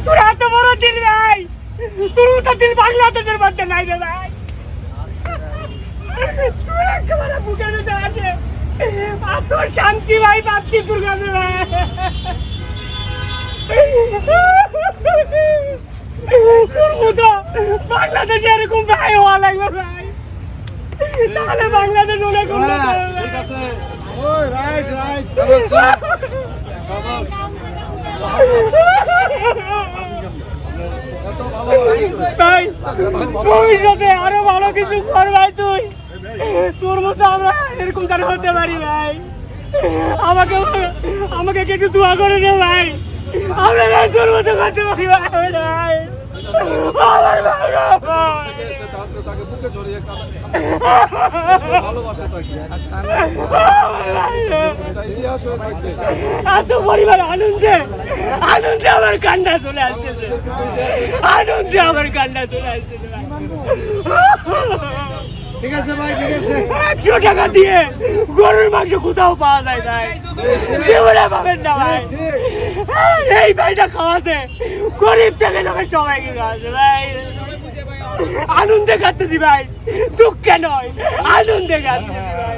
তোর এত বড় দিন ভাই, তোর মতো দিন বাংলাদেশের মধ্যে নাই রে ভাই। তুই একেবারে বুকের ভিতরে আছে, আর তোর শান্তি ভাই পাচ্ছি তোর কাছে ভাই। তোর মতো বাংলাদেশে এরকম ভাই হওয়া লাগবে ভাই, তাহলে বাংলাদেশ অনেক উন্নত হবে। ঠিক আছে, ওই রাইট রাইট ভাই ভবিষ্যতে আরো ভালো কিছু কর ভাই, তুই তোর মতো আমরা এরকম যেন হতে পারি ভাই। আমাকে আমাকে একটু দোয়া করে দে ভাই, আমরা তোর মতো করতে পারি ভাই। আমার ভাই তাকে বুকে জড়িয়ে ভালোবাসে তাকে, ইতিহাস হয়ে থাকবে। এত পরিবার আনন্দে আনন্দে আমার কান্না চলে আসতেছে, আনন্দে আমার কান্না চলে আসতেছে ভাই। ঠিক আছে ভাই, ঠিক আছে। 100 টাকা দিয়ে গরুর মাংস কোথাও পাওয়া যায় ভাই, জীবনে পাবেন না ভাই। এই ভাইটা খাওয়াছে, গরিব থেকে যখন সবাইকে খাওয়াছে ভাই। আনন্দে খাচ্ছি ভাই, দুঃখে নয়, আনন্দে খাচ্ছি ভাই।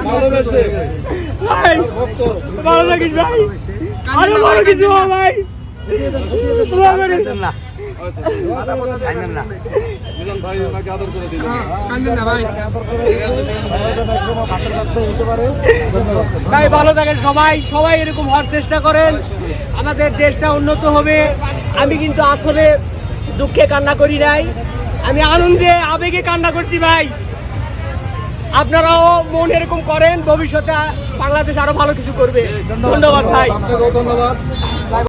ভালোবেসে ভাই ভালো লাগিস ভাই, আরো ভালো কিছু হও ভাই। দোয়া করি। মিলন ভাই ওনাকে আদর করে দিল। ভাই ভালো থাকেন সবাই, সবাই এরকম হওয়ার চেষ্টা করেন, আমাদের দেশটা উন্নত হবে। আমি কিন্তু আসলে দুঃখে কান্না করি নাই, আমি আনন্দে আবেগে কান্না করছি ভাই। আপনারাও মন এরকম করেন, ভবিষ্যতে বাংলাদেশ আরো ভালো কিছু করবে। ধন্যবাদ ভাই। আপনাকেও ধন্যবাদ।